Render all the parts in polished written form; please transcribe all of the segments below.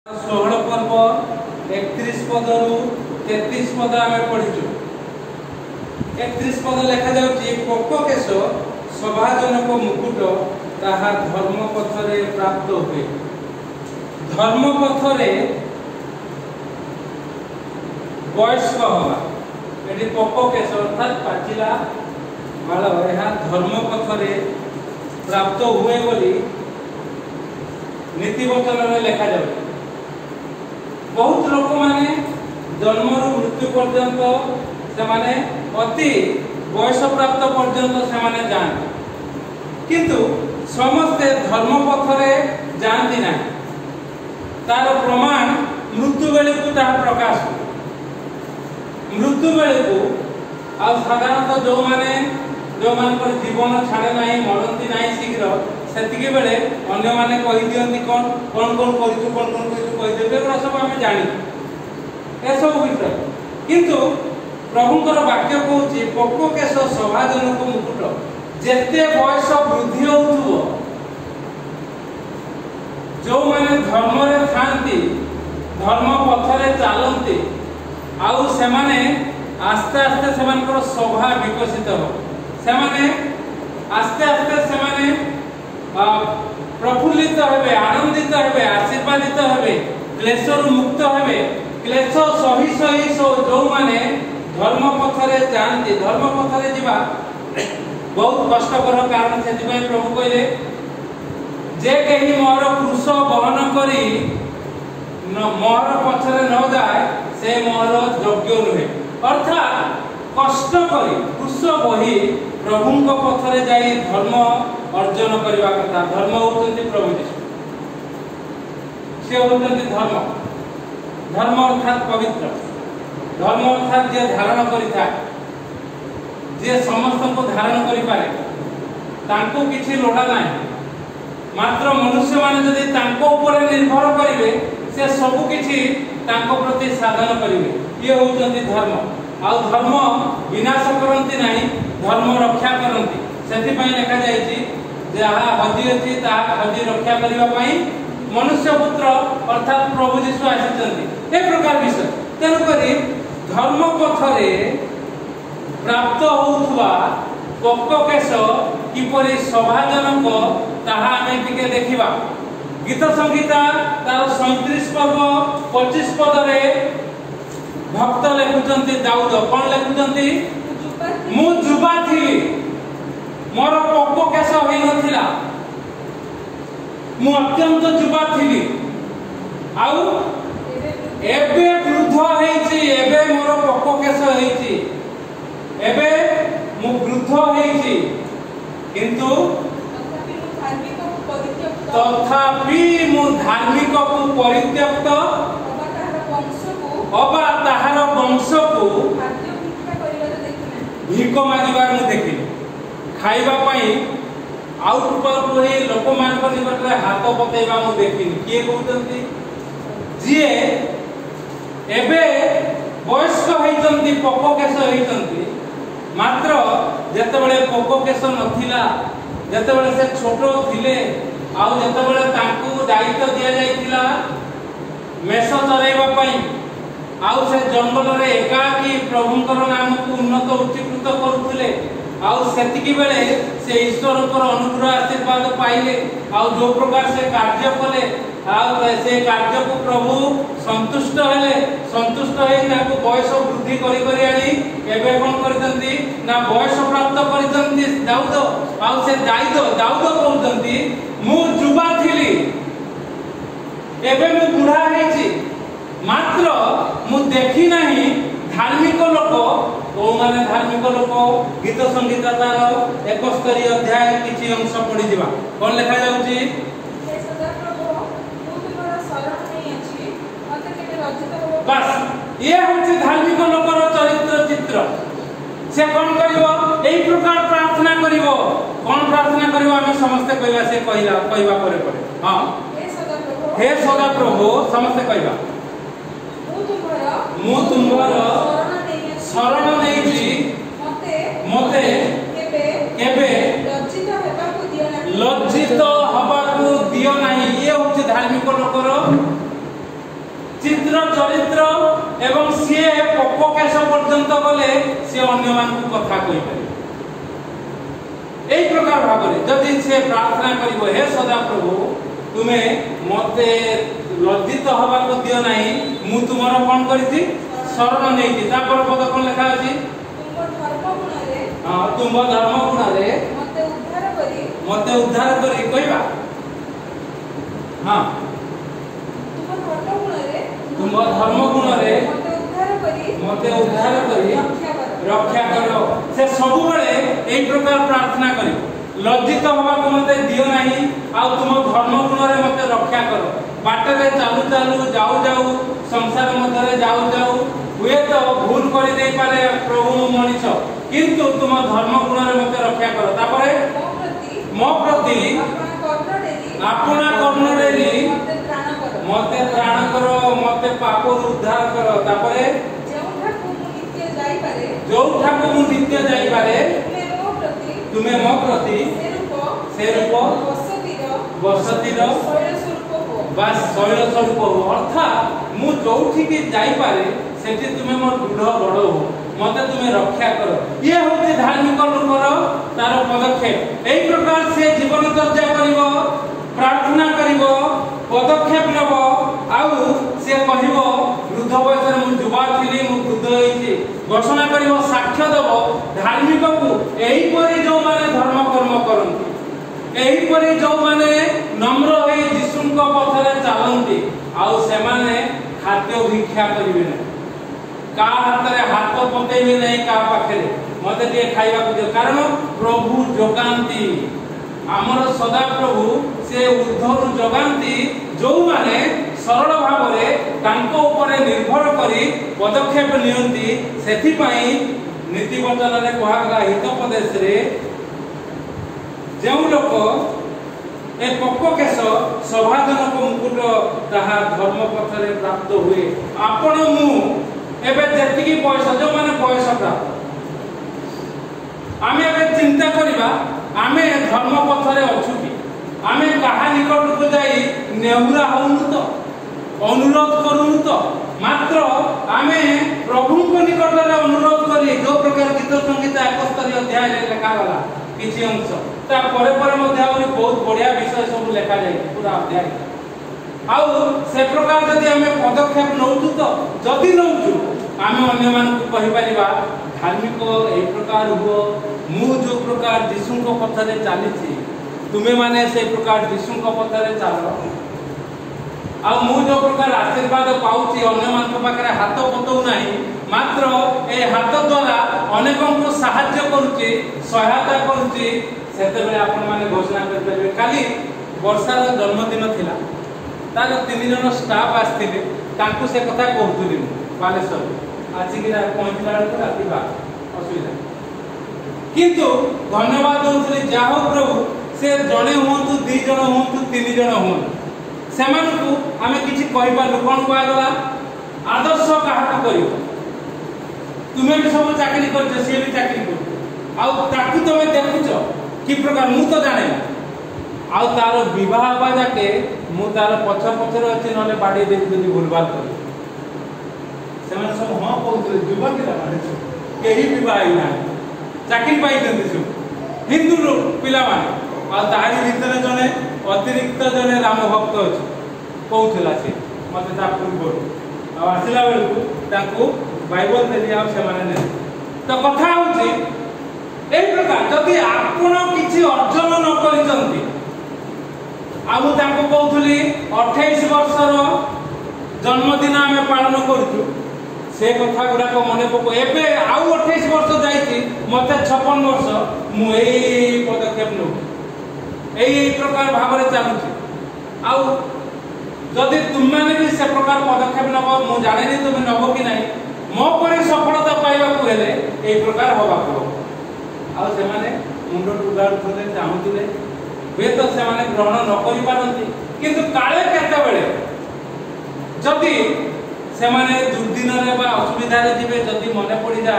16 पर्व 31 पदरु 33 पद आमे पढिचु। 31 पद लेखा जाउची पोककेश सभाजनक मुकुट ताहा धर्म पथरे प्राप्त हुए। धर्म पथरे वयस्क हवा एटी पोककेश अर्थात पाचिला बाल यह धर्म पथरे प्राप्त हुए बोली नीति वचन में लिखा जाए। बहुत लोक माने जन्म मृत्यु पर्यंत से माने अति वयस प्राप्त पर्यंत से माने जान किंतु समस्ते धर्म पथरे जानती ना। तार प्रमाण मृत्यु बेले को तार प्रकाश मृत्यु बेले को आ साधारणतः जो माने जीवन छाड़े ना मरती ना शीघ्र सेतिके बेले अन्य माने कहि दियंती कोन करिछु कोन करिछु कहि देबे सब आमे जानि ए सब विषय किंतु प्रभुଙ୍କର वाक्य कहूची पोककेश सभाजनक मुकुट जेते बयस वृद्धि होउथुओ जो माने धर्म रे थांती धर्म पथरे चालंती आउ से माने आस्ते आस्ते से मानकर सभा विकसित हो से माने आस्ते आस्ते से माने प्रफुल्लित हेबे आनंदित हेबे आशीर्वादित हेबे क्लेशरु मुक्त हेबे क्लेश सही सही जो माने धर्म पथरे जानती धर्म पथरे जीवा बहुत कष्टकर कारण से प्रभु कहले जे कहीं मोर क्रूस बहन करी मोर पछरे न जाए से मोर योग्य नुहे अर्थात कष्ट करी क्रूस बही प्रभुଙ୍କ पथरे जाई धर्म अर्जन करबा कथा। धर्म होतंती प्रभु यीशु से होतंती धर्म अर्थात पवित्र धर्म अर्थात जे धारण करिता जे समस्त को धारण करि पारे तांको किछि लोड़ा नाही मात्र मनुष्य माने जदि तांको ऊपर निर्भर करिवे से सब किछि तांको प्रति साधन करिवे ये होतंती धर्म आ धर्म विनाश करंती नाही धर्म रक्षा करंती सेति पई लिखा जायछि जहा हजी अछि ता हजी रक्षा करबा पई मनुष्य पुत्र अर्थात प्रभु यीशु आसीचंती ए प्रकार विषय तेन करी धर्म पथरे प्राप्त होउथवा पोककेश किपरि सभाजनक ताहा आमे टिके देखिबा। गीत संगीता तार 37 पर्व 25 पदरे भक्त लेखुचंती दाऊद कोन लेखुचंती मु जुबा थिली मोर पोककेश होई नथिला मु अत्यंत जुबा थिली आउ एबे वृद्ध हेछि एबे मोर पोककेश हेछि एबे मु वृद्ध हेछि किंतु तथापि मु धार्मिक को परित्यक्त अबा ताहार वंश को भिक मागिबार मु देखि खाइबा पई आउट पर कोई लोक मान को निकट रे हाथ पतेबा मु देखि के कहउतंती जिए एबे वयस्क हेचंती पोककेश हेचंती मात्र जेतेबेले पोककेश नथिला जेतेबेले से छोटो थिले आ जेतेबेले तांकू दायित्व दिया जायतिला मेष चरेबा पई आउ से जंगल रे एकाकी प्रभुଙ୍କର नाम को उन्नत उच्चीकृत करूथिले आउ सेतिकी बेले से ईश्वरଙ୍କର अनुग्रह आशीर्वाद पाइले आउ जो प्रकार से कार्य कले आउ से कार्य को प्रभु संतुष्ट हेले संतुष्ट हे ताको बयस वृद्धि करी करी आनी एबे कोन करतंती ना बयस प्राप्त करतंती दाऊद आउ से दाऊद कहउतंती मु जुबा थिली एबे मु बुढ़ा हेछि मात्र मु देखी नाही धार्मिक लोक ओ माने धार्मिक लोक गीत संगीत तार 71 अध्याय किछि अंश पढि दिबा कोन लिखा जाउची हे सदा प्रभु मु तुमरा शरण नै अछि मते केते रजित हो बस ये होछि धार्मिक लोकर चरित्र चित्र से कोन करिवो एई प्रकार प्रार्थना करिवो कोन प्रार्थना करिवो हम समस्त कहबा से कहबा परे हां हे सदा प्रभु समस्त कहबा मु तुमर शरण नेछि मते केबे लज्जित हबाकू दियो नाही ये होछि धार्मिक लोकर चित्र चरित्र एवं सी पक्व केश पर्यंत गले सी अन्य मान कथा कहि पारे एई प्रकार भाबरे जदि से प्रार्थना करिवो हे सदा प्रभु तुमे मते लज्जित हवा को दियो नाही मु तुमर कोन करछि शरण नेछि तापर पद कोन लिखा अछि तुम धर्म गुण रे मते उद्धार करी कहबा हां तुम धर्म गुण रे मते उद्धार करी रक्षा करो से सब बेले एई प्रकार प्रार्थना करी लज्जित हवा को मते दियो नाही आ तुम धर्म गुण रे मते रक्षा करो बाटे रे चालू चालू जाऊ जाऊ संसार मध्य रे जाऊ जाऊ हुए तो भूल करि दे पारे प्रभु मनीष किंतु तुम धर्म गुण रे मते रक्षा करो तापरे मो प्रति आपना कर्ण डेली मते त्राण करो मते पाप उद्धार करो तापरे जो ठाको मु नित्य जाई पारे तुमे मो प्रति से रूप बसतीर बस शैल स्वरूप हो अर्थात मु जोठी की जाई पारे सेठी तुमे मोर दृढ़ बड़ हो मते तुमे रक्षा करो ये होते धार्मिक लोकर तार पदक्षेप एई प्रकार से जीवन चर्चा करिवो प्रार्थना करिवो पदक्षेप नबो आउ से कहिवो वृद्ध बयस मु युवा थिली मु वृद्ध होइछि घोषणा करिवो साक्ष्य देबो धार्मिक को एही परि जो माने धर्म कर्म करंती एही परि जो माने नम्र होई यीशुଙ୍କ पथरे चालंती आउ से माने खाद्य भिक्षा करिवे ना का हातरे हाथ पतेबे नै का पाखरे मते जे खाइबा को दियो कारण प्रभु जोगांती आमर सदा प्रभु से ऊर्ध्वरु जगांती जो माने सरल भाव रे तांको ऊपर निर्भर करी पदक्षेप नियंती सेथि पई नीति वचन रे कहला हितोपदेश रे जेउ लोक ए पक्को केश सभाजनक मुकुट ताहा धर्म पथरे प्राप्त हुए आपण मु एबे जेतिकी पैसा जो माने पैसा प्राप्त आमे एबे चिंता करिबा आमे धर्म पथरे अछु कि आमे काहा निकट को जाई नेहुरा होनु तो अनुरोध करूनु तो मात्र आमे प्रभु को निकट रे अनुरोध करी जो प्रकार गीत संगीत 71 अध्याय रे लिखा गला किछि अंश ता परे परे मध्ये आउरी बहुत बढ़िया विषय सब लिखा जाय पूरा अध्याय आउ से प्रकार जदि आमे पदक्षेप नउतु तो जदि नउतु आमे अन्य मान को कहि परिबा धार्मिक ए प्रकार हो मु जो प्रकार यीशुଙ୍କ पथरे चालिछि तुमे माने से प्रकार यीशुଙ୍କ पथरे चालो आ मु जो प्रकार आशीर्वाद पाउछि अन्य मान को पाखरे हाथ पतौ नाही मात्र ए हाथ द्वारा अनेकों को सहायता करूछि सहायता करूछि सेते बेले आपण माने घोषणा कर परिबे काली वर्षार जन्मदिन थिला तार 3 जन स्टाफ आस्थिले तांकु से कथा कहतुली बालेश्वर आछि कि पहुंचला तो राति बा असुविधा किंतु धन्यवाद दउथले जाहो प्रभु से जणे होंतु 2 जन होंतु 3 जन होंतु सेमान को आमे किछि कहिबा लोकन को आगला आदर्श काहा करियो तुमे भी सब चाकरी करछ से भी चाकरी कर आ ताकू तमे देखुछ कि प्रकार मु तो जाने आ तार विवाह बा जाके मु तार पछ पछर अछि नले बाडी दे जदी भूलबाल कर सेमान सब हां कहउतले युवक रा माने केही विवाह ना चाकरी पाई दंती सब हिंदू लोग पिला माने आ तारी भीतर जने अतिरिक्त जने राम भक्त अछि कहउथला से मते ता पूर्व आ आसिला बेल को ताको बाइबल देली आ से माने ने तो कथा होछि ए प्रकार जदि आपण किछि अर्जन न करिसंती आ मु ताको कहउथली 28 वर्षर जन्मदिन आमे पालन करछु से कथा गुडा को मने पको एबे आउ 28 वर्ष जाईती मते 56 वर्ष मु एई पदक्षेप नो एई प्रकार भाबरे चालुछि आउ जदि तुम माने भी से प्रकार पदक्षेप नबो मु जाने नि तुम नबो कि नाही मो परे सफलता पाइबा को हेले एई प्रकार होबा को आउ से माने मुंडो टुगार थले चाहुतिले वे तो से माने ग्रहण न करि पारंती किंतु काले केते बेले जदि से माने दुर्दिन रे बा असुविधा रे जिवे जदि मने पड़ी जा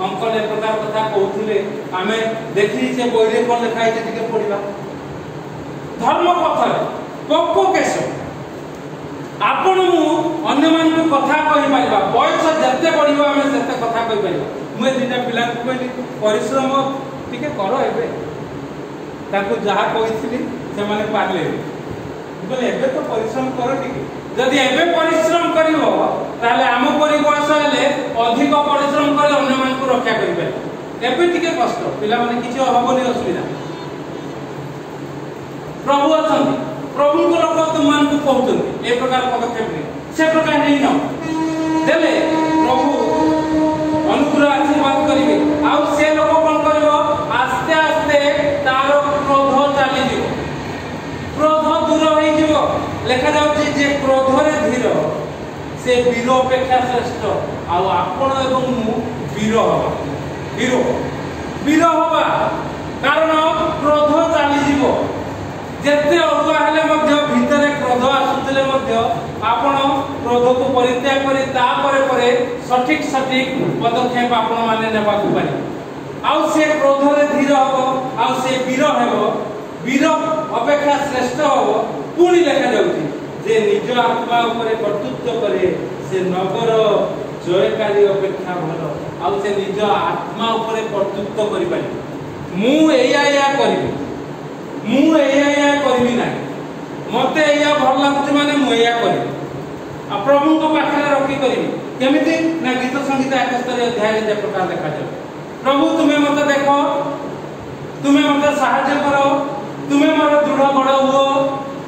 अंकल ए प्रकार कथा कहउथिले आमे देखि से बोइरे कोन लिखाइ छै टिके पढिबा धर्म पथरे पक्को केस आपण मु अन्य मान कथा कहि पाइबा बयस जते बढ़िबो आमे सेते कथा कहि पाइबा मु दुटा पिला को कहली परिश्रम टिके करो एबे ताको जहा कहिसली से माने पारले बोले एबे तो परिश्रम करो टिके जदि एबे परिश्रम करिवो ताले आम परि बयस हेले अधिक परिश्रम करे अन्य मान को रक्षा करि पारे एबे टिके कष्ट पिला माने किछि हबनी असुविधा प्रभु अछंती प्रभु को लोक तुमान को कहउछंती ए प्रकार पदक्षेप नै से प्रकार नै न देले प्रभु अनुग्रह आशीर्वाद करिवे आ से लोक कोन करबो आस्ते आस्ते तारो क्रोध चाली दिबो क्रोध दूर होई दिबो लेखा जाउची जे क्रोध रे धीर से वीर अपेक्षा श्रेष्ठ आ आपण एवं मु वीर हबा वीर हबा कारण क्रोध चाली दिबो जेते अगुआ हेले मध्य भितरे क्रोध आसुतले मध्य आपण क्रोध को परित्याग करी ता परे सठिक पदक्षेप आपण माने नेबा को पारी आउ से क्रोध रे धीर हबो आउ से वीर हेबो वीर अपेक्षा श्रेष्ठ हबो पुणी लेखा जाउची जे निज आत्मा ऊपर कर्तृत्व करे से नगर जयकारी अपेक्षा भलो आउ से निज आत्मा ऊपर कर्तृत्व करि पारी मु एया करिबी मु एया करबी ना मते एया भल लागुची माने मु एया करबी आ प्रभु को पाखरे रखी करबी केमिति ना गीत संगीत 71 अध्याय जे प्रकार देखा जाय प्रभु तुम्हें मते देखो तुम्हें मते सहायता करो तुम्हें मोर दृढ़ बड़ हुओ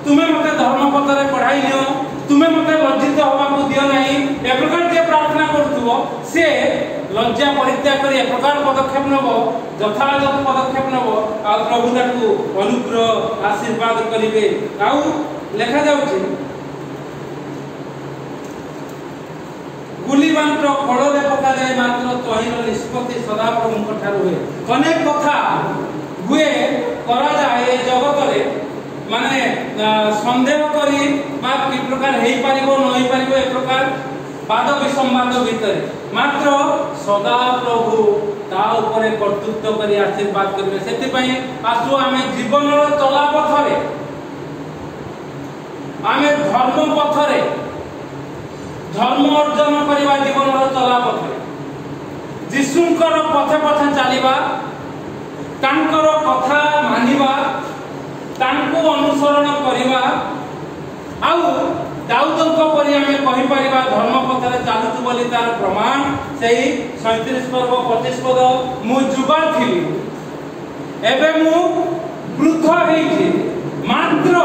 तुम्हें मते धर्म पथ रे पढ़ाई लियो तुम्हें मते लज्जित होबा को दियो नाही ए प्रकार जे प्रार्थना करथुओ से लज्जा परित्याग करी ए प्रकार पदक्षेप नबो यथायथ पदक्षेप नबो आ प्रभु ताकू अनुग्रह आशीर्वाद करिवे आ लेखा जाउची गुली बांट फल रे पका जाय मात्र तहिर निष्पत्ति सदा प्रभु ठार हुए अनेक कथा हुए करा जाय ए जगत रे माने संदेह करी बा कि प्रकार हेई पारिबो नई पारिबो ए प्रकार वाद विसंवाद भीतर मात्र सदा प्रभु ता ऊपर कर्तृत्व करी आशीर्वाद करिवे सेति पई आसु आमे जीवन रो चला पथरे आमे धर्म पथरे धर्म अर्जन करिवा जीवन रो चला पथरे जिसुंकर पथे पथे चलीबा तांकर कथा मानिबा तांको अनुसरण करिवा आउ दाऊदଙ୍କ परि हमें कहि परिबा धर्म पथरे चालुतु बोली तार प्रमाण सेही 37 पर्व 25 पद मु जुबा थिली एबे मु वृद्ध हेछि मात्र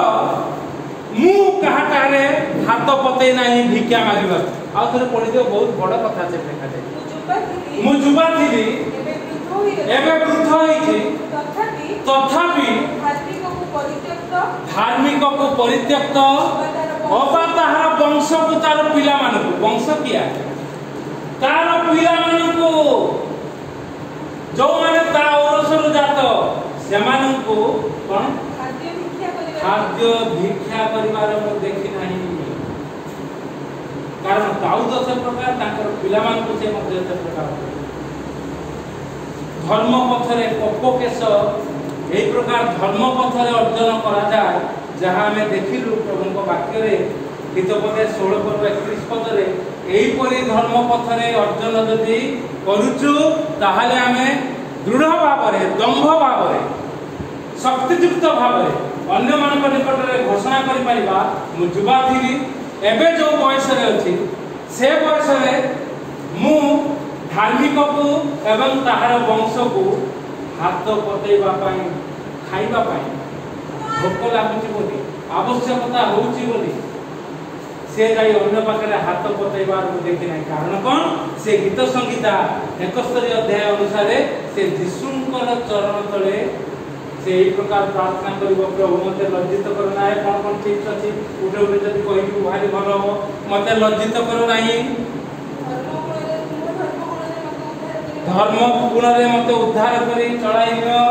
मु कहा कारे हाथ पते नाही भिक्षा मागिबा आ थरे पढि दियो बहुत बड़ कथा छै देखा जाय मु जुबा थिली एबे वृद्ध हेछि तथापि धार्मिक को परित्यक्त अबा ताहार वंश को तार पिला मानको वंश किया तार पिला मानको जो माने ता औरसरु जात से मानको कोन खाद्य भिक्षा परिवार मु देखि नाही कारण दाऊद से प्रकार ताकर पिला मानको से मध्य से प्रकार धर्म पथरे पपकेश ए प्रकार धर्म पथरे अर्जन करा जाय जहां हमें देखिलु प्रभु को वाक्य रे हितोपदे 16 पर्व 31 पद रे एही परि धर्म पथरे अर्जन जदि करूचु ताहाले हमें दृढ़ भाव रे दंभ भाव रे शक्तियुक्त भाव रे अन्य मान निकट रे घोषणा करि परिबा मु जुबा थिली एबे जो बयस रे अछि से बयस रे मु धार्मिक को एवं ताहार वंश को हाथ पतेबा पाई खाइबा पाई भोक लागुची बोली आवश्यकता होउची बोली से जाई अन्य पाखरे हाथ पतेबार को देखि नै कारण कोन से गीत संगीता 71 अध्याय अनुसार से जिसुंकर चरण तले से एक प्रकार प्रार्थना करिवो प्रभु मते लज्जित करो ना कोन ठीक अछि उठे उठे जदी कहिबू भारी भलो हो मते लज्जित करो नाही धर्म गुण रे मते उद्धार करी चलाइयो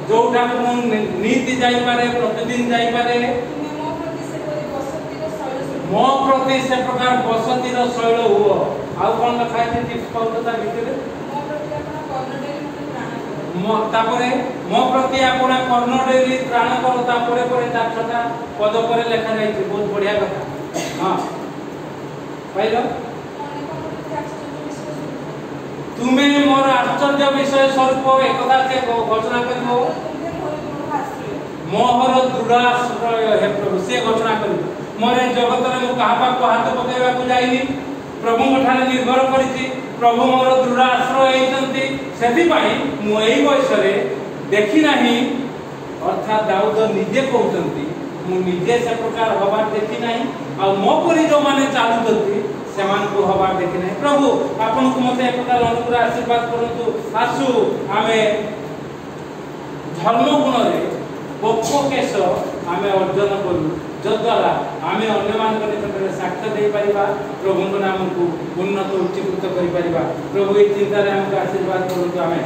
जोटा को नीति जाई पारे प्रतिदिन जाई पारे मो प्रति से प्रकार बसती रो शैल हुओ आ कोन लिखा है टिप्स कहता भितरे मो तापरे प्रति आपना कर्ण डेली त्राण करो तापरे परे 4 छटा पद परे लिखा जाई बहुत बढ़िया कथा हाँ पाइल तुम्हें मोर आश्चर्य विषय स्वरूप एक कथा से घोषणा करिवो मोहर दृढ़ आश्रय हे प्रभु से घोषणा करिवो मोरे जगत रे मु कहा पाक हाथ पकेवा को जाईनी प्रभु मठाने निर्भर करिछि प्रभु मोर दृढ़ आश्रय हेचंती सेति पई मु एई बयस रे देखि नाही अर्थात दाऊद निजे कहउचंती मु निजे से प्रकार हबार देखि नाही आ मो परि जो माने चालुचंती सेमान को हबार देखि नाही प्रभु आपन को मते एक प्रकार अनुग्रह आशीर्वाद करंतु आसु आमे धर्म गुण रे पक्को केश आमे अर्जन करू जद्वारा आमे अन्य मान निकट में साक्ष्य दे परिबा प्रभु को नाम को उन्नत उच्चीकृत करि परिबा प्रभु ए चिंता रे हमको आशीर्वाद करंतु आमे